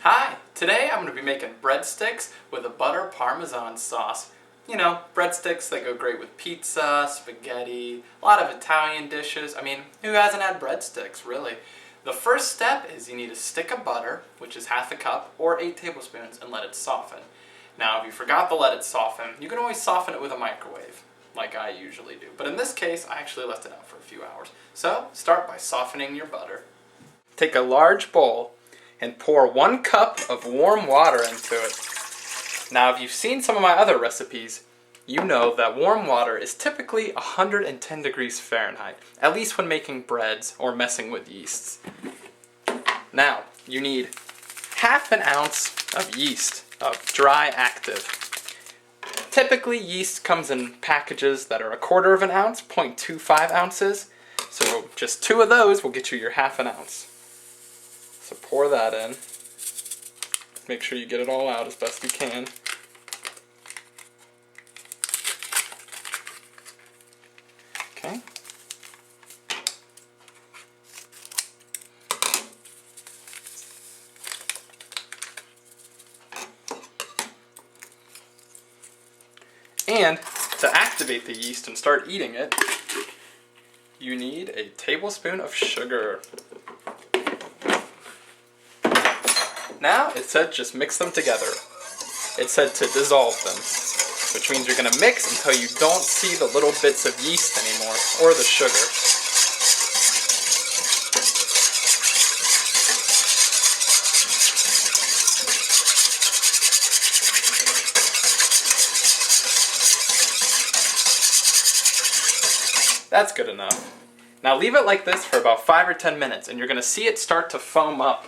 Hi! Today I'm going to be making breadsticks with a butter Parmesan sauce. You know, breadsticks that go great with pizza, spaghetti, a lot of Italian dishes. I mean, who hasn't had breadsticks, really? The first step is you need a stick of butter, which is half a cup, or 8 tablespoons, and let it soften. Now, if you forgot to let it soften, you can always soften it with a microwave, like I usually do. But in this case, I actually left it out for a few hours. So, start by softening your butter. Take a large bowl and pour 1 cup of warm water into it. Now, if you've seen some of my other recipes, you know that warm water is typically 110 degrees Fahrenheit, at least when making breads or messing with yeasts. Now, you need half an ounce of yeast, of dry active. Typically, yeast comes in packages that are 1/4 of an ounce, 0.25 ounces, so just 2 of those will get you your half an ounce. So pour that in. Make sure you get it all out as best you can. Okay. And to activate the yeast and start eating it, you need a tablespoon of sugar. Now, it said just mix them together. It said to dissolve them, which means you're going to mix until you don't see the little bits of yeast anymore, or the sugar. That's good enough. Now leave it like this for about 5 or 10 minutes, and you're going to see it start to foam up.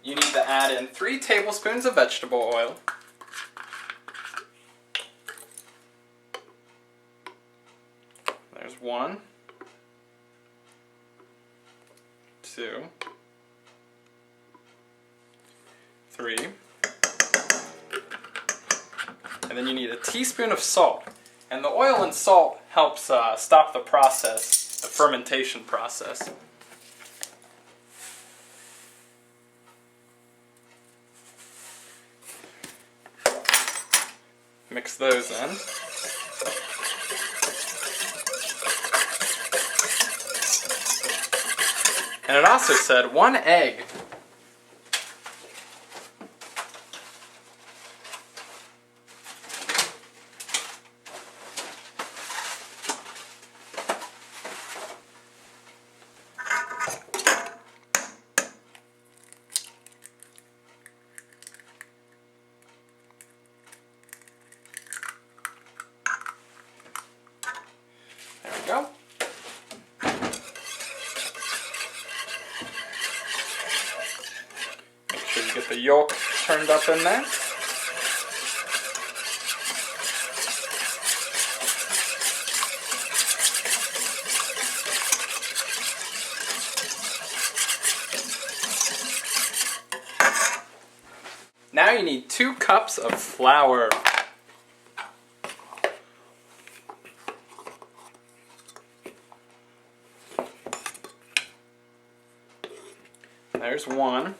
You need to add in 3 tablespoons of vegetable oil. There's 1, 2, 3, and then you need a teaspoon of salt. And the oil and salt helps stop the process, the fermentation process. Mix those in. And it also said 1 egg. There we go. Make sure you get the yolk turned up in there. Now you need 2 cups of flour. There's 1.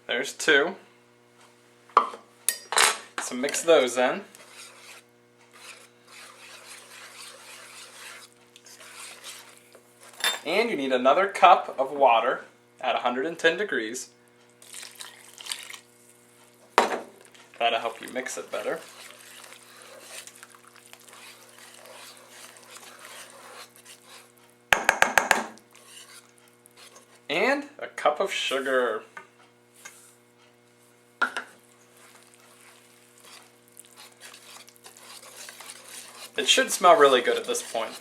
There's 2. So mix those in. And you need another cup of water at 110 degrees. That'll help you mix it better. And a cup of sugar. It should smell really good at this point.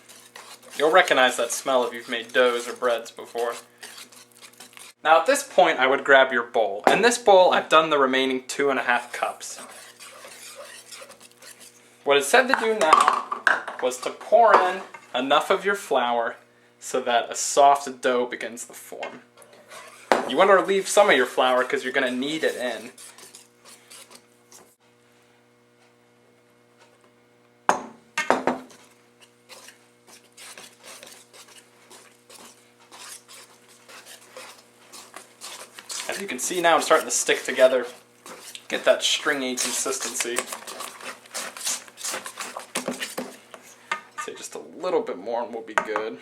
You'll recognize that smell if you've made doughs or breads before. Now at this point I would grab your bowl. In this bowl I've done the remaining 2.5 cups. What it said to do now was to pour in enough of your flour so that a soft dough begins to form. You want to leave some of your flour because you're going to knead it in. As you can see now, I'm starting to stick together. Get that stringy consistency. Say just a little bit more and we'll be good.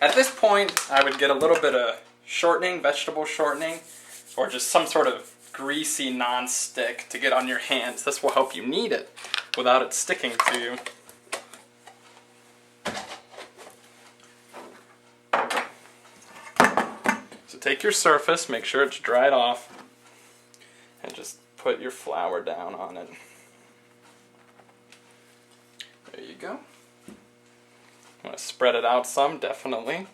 At this point, I would get a little bit of shortening, vegetable shortening, or just some sort of greasy non-stick to get on your hands. This will help you knead it without it sticking to you. So take your surface, make sure it's dried off, and just put your flour down on it. There you go. I'm going to spread it out some, definitely.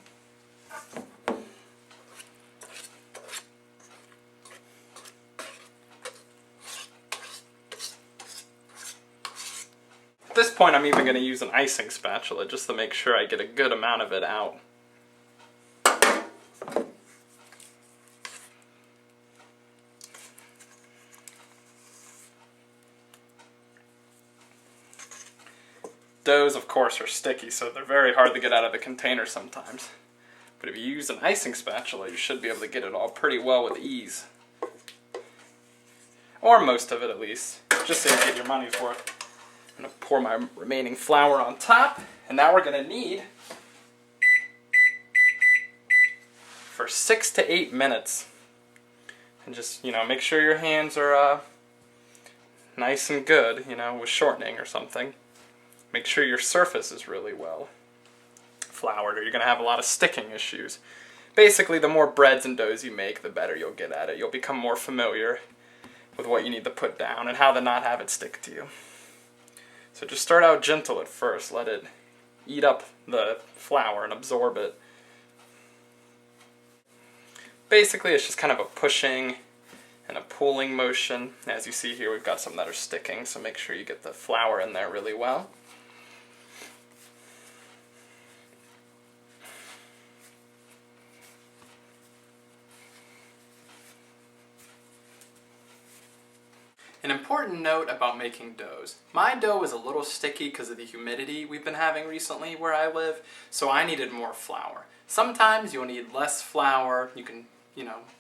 At this point, I'm even going to use an icing spatula just to make sure I get a good amount of it out. Doughs, of course, are sticky, so they're very hard to get out of the container sometimes. But if you use an icing spatula, you should be able to get it all pretty well with ease. Or most of it, at least. Just so you get your money's worth. I'm going to pour my remaining flour on top, and now we're going to knead for 6 to 8 minutes. And just, make sure your hands are nice and good, with shortening or something. Make sure your surface is really well floured, or you're going to have a lot of sticking issues. Basically, the more breads and doughs you make, the better you'll get at it. You'll become more familiar with what you need to put down and how to not have it stick to you. So just start out gentle at first. Let it eat up the flour and absorb it. Basically, it's just kind of a pushing and a pulling motion. As you see here, we've got some that are sticking, so make sure you get the flour in there really well. An important note about making doughs. My dough is a little sticky because of the humidity we've been having recently where I live, so I needed more flour. Sometimes you'll need less flour. You can,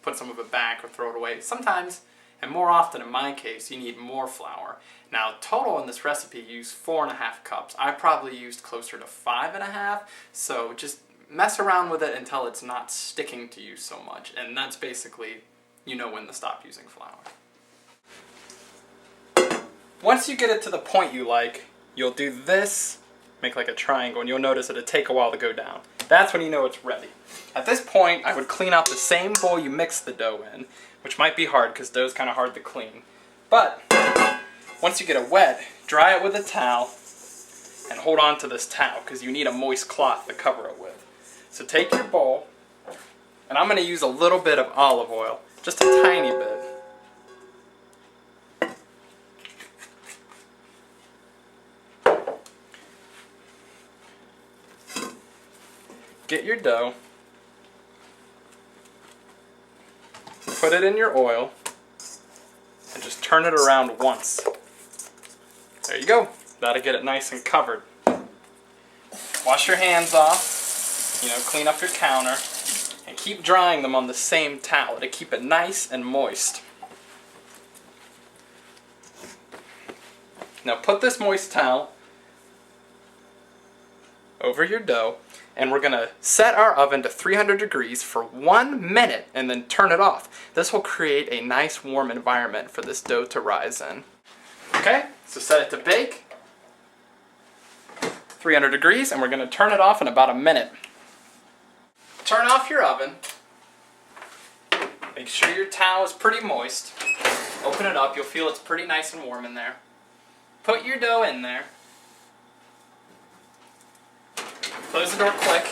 put some of it back or throw it away. Sometimes, and more often in my case, you need more flour. Now, total in this recipe, use 4.5 cups. I probably used closer to 5.5, so just mess around with it until it's not sticking to you so much, and that's basically, when to stop using flour. Once you get it to the point you like, you'll do this, make like a triangle, and you'll notice it'll take a while to go down. That's when you know it's ready. At this point, I would clean out the same bowl you mixed the dough in, which might be hard because dough's kind of hard to clean. But once you get it wet, dry it with a towel and hold on to this towel because you need a moist cloth to cover it with. So take your bowl, and I'm going to use a little bit of olive oil, just a tiny bit. Get your dough, put it in your oil, and just turn it around once. There you go. That'll get it nice and covered. Wash your hands off, clean up your counter, and keep drying them on the same towel to keep it nice and moist. Now put this moist towel over your dough, and we're going to set our oven to 300 degrees for 1 minute and then turn it off. This will create a nice warm environment for this dough to rise in. Okay, so set it to bake, 300 degrees, and we're going to turn it off in about a minute. Turn off your oven. Make sure your towel is pretty moist. Open it up, you'll feel it's pretty nice and warm in there. Put your dough in there. Close the door quick.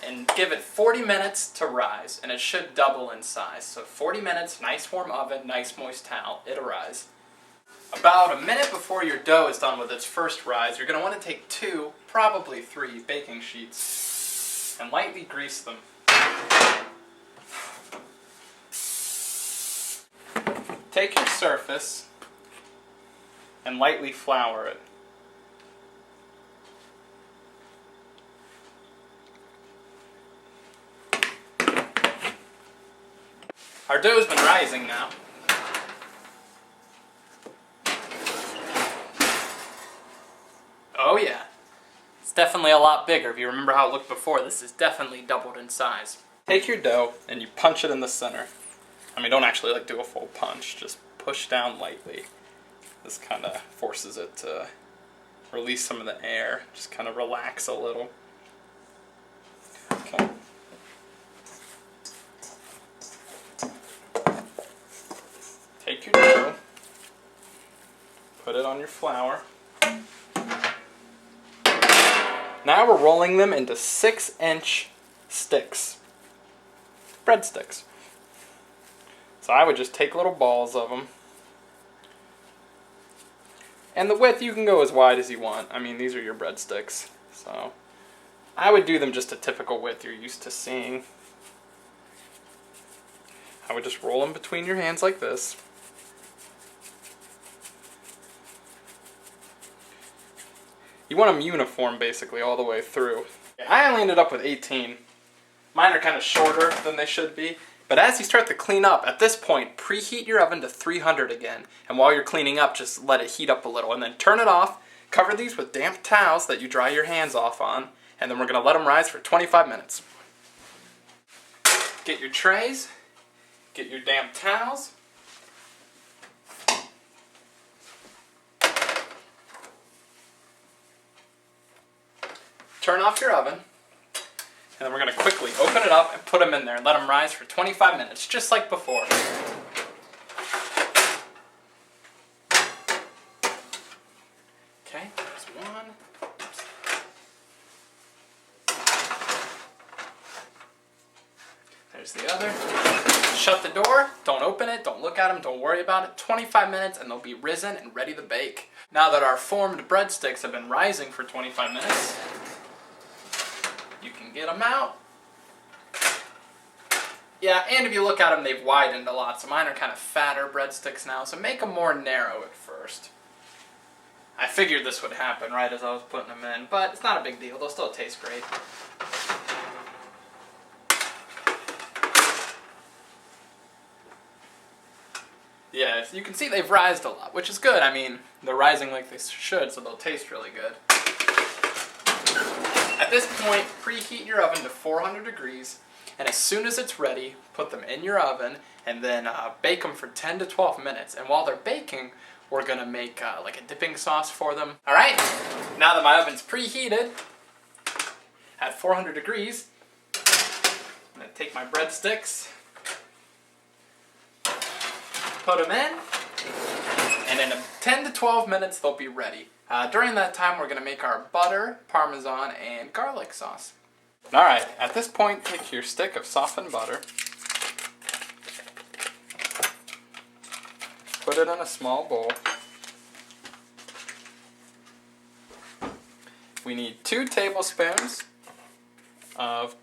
and give it 40 minutes to rise, and it should double in size. So 40 minutes, nice warm oven, nice moist towel, it'll rise. About a minute before your dough is done with its first rise, you're going to want to take 2, probably 3 baking sheets and lightly grease them. Take your surface and lightly flour it. Our dough's been rising now. Oh yeah, it's definitely a lot bigger. If you remember how it looked before, this is definitely doubled in size. Take your dough and you punch it in the center. I mean, don't actually do a full punch, just push down lightly. This kind of forces it to release some of the air, just kind of relax a little. Okay. Take your dough, put it on your flour. Now we're rolling them into 6-inch sticks, breadsticks. So I would just take little balls of them. And the width, you can go as wide as you want. I mean, these are your breadsticks. So I would do them just a typical width you're used to seeing. I would just roll them between your hands like this. You want them uniform basically all the way through. I only ended up with 18. Mine are kind of shorter than they should be. But as you start to clean up, at this point, preheat your oven to 300 again. And while you're cleaning up, just let it heat up a little. And then turn it off. Cover these with damp towels that you dry your hands off on. And then we're going to let them rise for 25 minutes. Get your trays. Get your damp towels. Turn off your oven, and then we're going to quickly open it up and put them in there and let them rise for 25 minutes, just like before. Okay, there's one. There's the other. Shut the door, don't open it, don't look at them, don't worry about it. 25 minutes and they'll be risen and ready to bake. Now that our formed breadsticks have been rising for 25 minutes, you can get them out. Yeah, and if you look at them, they've widened a lot. So mine are kind of fatter breadsticks now, so make them more narrow at first. I figured this would happen right as I was putting them in, but it's not a big deal. They'll still taste great. Yeah, you can see they've rised a lot, which is good. I mean, they're rising like they should, so they'll taste really good. At this point, preheat your oven to 400 degrees, and as soon as it's ready, put them in your oven, and then bake them for 10 to 12 minutes. And while they're baking, we're going to make like a dipping sauce for them. Alright, now that my oven's preheated at 400 degrees, I'm going to take my breadsticks, put them in, and in 10 to 12 minutes they'll be ready. During that time we're going to make our butter, Parmesan, and garlic sauce. Alright, at this point take your stick of softened butter, put it in a small bowl. We need 2 tablespoons of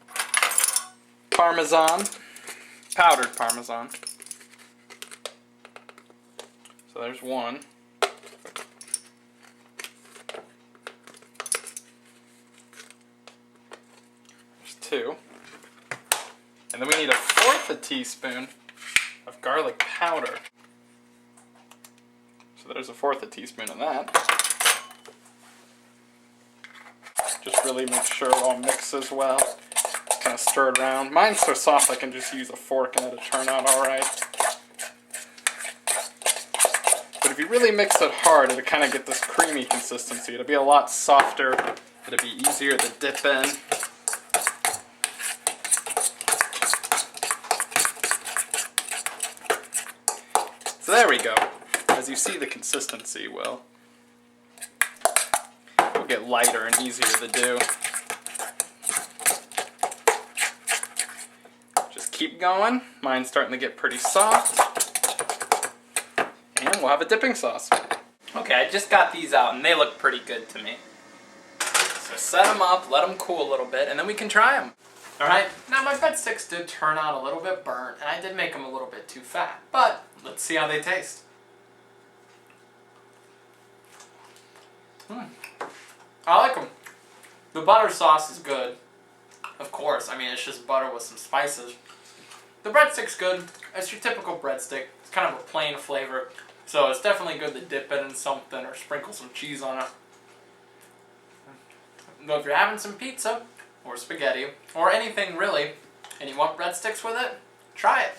Parmesan, powdered Parmesan. So there's 1. There's 2. And then we need 1/4 teaspoon of garlic powder. So there's 1/4 teaspoon of that. Just really make sure it all mixes well. Just kind of stir it around. Mine's so soft I can just use a fork and it'll turn out alright. But if you really mix it hard, it'll kind of get this creamy consistency. It'll be a lot softer. It'll be easier to dip in. So there we go. As you see, the consistency will get lighter and easier to do. keep going. Mine's starting to get pretty soft. And we'll have a dipping sauce. Okay, I just got these out and they look pretty good to me. So set them up, let them cool a little bit, and then we can try them. Alright, now my breadsticks did turn out a little bit burnt, and I did make them a little bit too fat. But let's see how they taste. I like them. The butter sauce is good. Of course, I mean, it's just butter with some spices. The breadstick's good. It's your typical breadstick. It's kind of a plain flavor. So it's definitely good to dip it in something or sprinkle some cheese on it. Though if you're having some pizza or spaghetti or anything really, and you want breadsticks with it, try it.